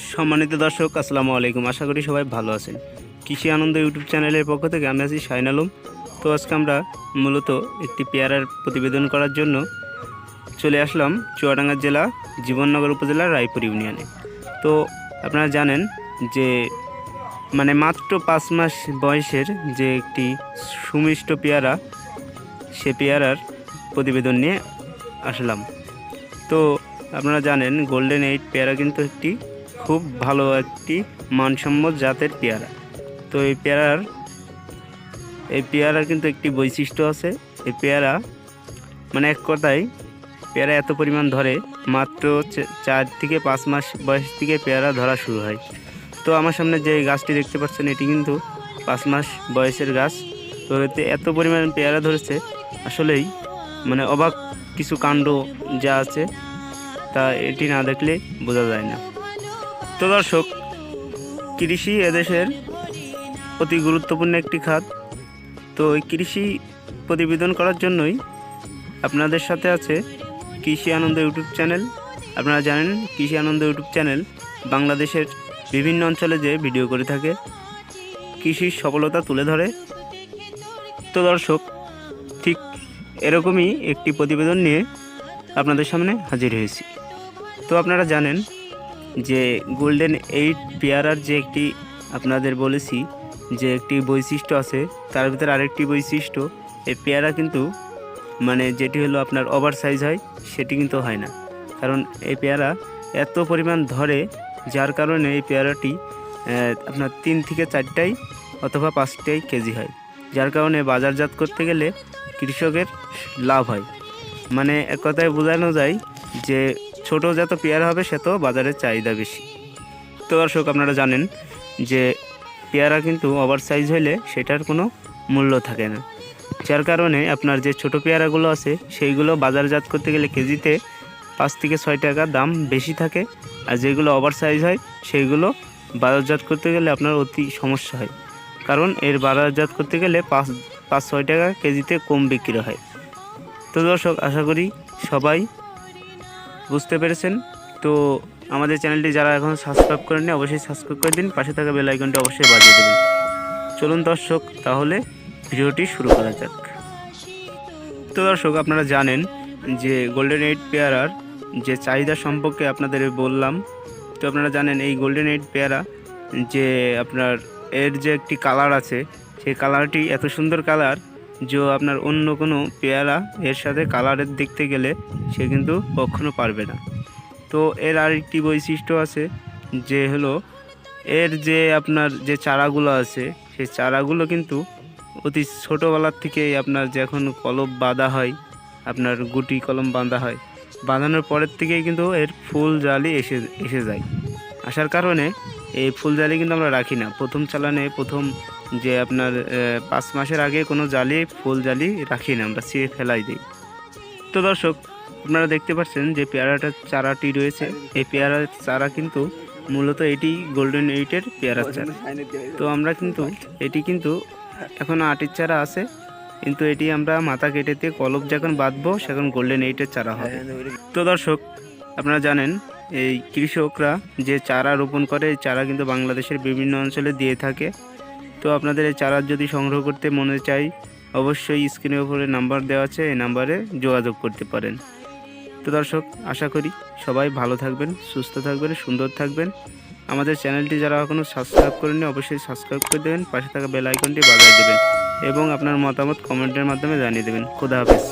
সম্মানিত দর্শক, আসসালামু আলাইকুম। আশা করি সবাই ভালো আছেন। কৃষি আনন্দ ইউটিউব চ্যানেলের পক্ষ থেকে আমি আছি শাহিন আলম। তো আজকে আমরা মূলত একটি পেয়ারার প্রতিবেদন করার জন্য চলে আসলাম চুয়াডাঙ্গা জেলা জীবননগর উপজেলার রায়পুর ইউনিয়নে। তো আপনারা জানেন যে মাত্র 5 মাস বয়সের যে একটি সুমিষ্ট পেয়ারা, সে পেয়ারার প্রতিবেদন নিয়ে আসলাম। তো আপনারা জানেন গোল্ডেন 8 পেয়ারা কিন্তু একটি খুব ভালো একটি মানসম্মত জাতের পেয়ারা। তো এই পেয়ারার কিন্তু একটি বৈশিষ্ট্য আছে। এই পেয়ারা এক কথায় পেয়ারা এত পরিমাণ ধরে, মাত্র 4 থেকে 5 মাস বয়স থেকে পেয়ারা ধরা শুরু হয়। তো আমার সামনে যে গাছটি দেখতে পাচ্ছেন, এটি কিন্তু 5 মাস বয়সের গাছ। তো এতে এত পরিমাণ পেয়ারা ধরেছে, আসলেই অবাক কিছু কাণ্ড যা আছে তা এটি না দেখলে বোঝা যায় না। তো দর্শক, কৃষি এদেশের অতি গুরুত্বপূর্ণ একটি খাত। তো এই কৃষি প্রতিবেদন করার জন্যই আপনাদের সাথে আছে কৃষি আনন্দ ইউটিউব চ্যানেল। আপনারা জানেন কৃষি আনন্দ ইউটিউব চ্যানেল বাংলাদেশের বিভিন্ন অঞ্চলে যে ভিডিও করে থাকে, কৃষির সফলতা তুলে ধরে। তো দর্শক, ঠিক এরকমই একটি প্রতিবেদন নিয়ে আপনাদের সামনে হাজির হয়েছি। তো আপনারা জানেন যে গোল্ডেন 8 পেয়ারার যে একটি আপনাদের বলেছি যে একটি বৈশিষ্ট্য আছে, তার ভিতরে আরেকটি বৈশিষ্ট্য, এই পেয়ারা কিন্তু যেটি হলো আপনার ওভার সাইজ হয়, সেটি কিন্তু হয় না। কারণ এই পেয়ারা এত পরিমাণ ধরে, যার কারণে এই পেয়ারাটি আপনার 3 থেকে 4টাই অথবা 5টাই কেজি হয়, যার কারণে বাজারজাত করতে গেলে কৃষকের লাভ হয়। এক কথায় বোঝানো যায় যে ছোট যত পেয়ারা হবে সে তো বাজারের চাহিদা বেশি। তো দর্শক, আপনারা জানেন যে পেয়ারা কিন্তু ওভার সাইজ হলে সেটার কোনো মূল্য থাকে না, যার কারণে আপনার যে ছোট পেয়ারাগুলো আছে সেইগুলো বাজারজাত করতে গেলে কেজিতে 5 থেকে 6 টাকা দাম বেশি থাকে। আর যেগুলো ওভার সাইজ হয় সেইগুলো বাজারজাত করতে গেলে আপনার অতি সমস্যা হয়, কারণ এর বাজারজাত করতে গেলে 5-6 টাকা কেজিতে কম বিক্রি হয়। তো দর্শক, আশা করি সবাই বুঝতে পেরেছেন। তো আমাদের চ্যানেলটি যারা এখন সাবস্ক্রাইব করেননি, অবশ্যই সাবস্ক্রাইব করে দিন, পাশে থাকা বেল আইকনটি অবশ্যই বাজিয়ে দেবেন। চলুন দর্শক, তাহলে ভিডিওটি শুরু করা যাক। তো দর্শক, আপনারা জানেন যে গোল্ডেন 8 পেয়ারার যে চাহিদা সম্পর্কে আপনাদের বললাম। তো আপনারা জানেন এই গোল্ডেন 8 পেয়ারা যে আপনার এর যে একটি কালার আছে, সেই কালারটি এত সুন্দর কালার যে আপনার অন্য কোনো পেয়ারা এর সাথে কালারের দেখতে গেলে সে কিন্তু কখনো পারবে না। তো এর আরেকটি বৈশিষ্ট্য আছে, যে হলো এর যে আপনার যে চারাগুলো আছে, সেই চারাগুলো কিন্তু অতি ছোটোবেলার থেকেই আপনার যখন কলম বাঁধা হয়, আপনার গুটি কলম বাঁধা হয়, বাঁধানোর পরের থেকেই কিন্তু এর ফুল জালি এসে যায়। আসার কারণে এই ফুল জালি কিন্তু আমরা রাখি না। প্রথম চালানে প্রথম যে আপনার 5 মাসের আগে কোনো ফুল জালি রাখি না, আমরা ছিঁড়ে ফেলাই দিই। তো দর্শক, আপনারা দেখতে পাচ্ছেন যে পেয়ারাটার চারাটি রয়েছে, এই পেয়ারার চারা কিন্তু মূলত এটি গোল্ডেন 8-এর পেয়ারার চারা। তো আমরা কিন্তু এটি কিন্তু এখন 8-এর চারা আছে, কিন্তু এটি আমরা মাথা কেটে দিয়ে কলম যখন বাঁধবো সেখন গোল্ডেন 8-এর চারা হবে। তো দর্শক, আপনারা জানেন এই কৃষকরা যে চারা রোপণ করে, এই চারা কিন্তু বাংলাদেশের বিভিন্ন অঞ্চলে দিয়ে থাকে। তো আপনাদের এই চারা যদি সংগ্রহ করতে মনে চাই, অবশ্যই স্ক্রিনের উপরে নাম্বার দেওয়া আছে, এই নাম্বারে যোগাযোগ করতে পারেন। তো দর্শক, আশা করি সবাই ভালো থাকবেন, সুস্থ থাকবেন, সুন্দর থাকবেন। আমাদের চ্যানেলটি যারা এখনও সাবস্ক্রাইব করেননি, অবশ্যই সাবস্ক্রাইব করে দেবেন, পাশে থাকা বেল আইকনটি বাজিয়ে দেবেন এবং আপনার মতামত কমেন্টের মাধ্যমে জানিয়ে দেবেন। খোদা হাফেজ।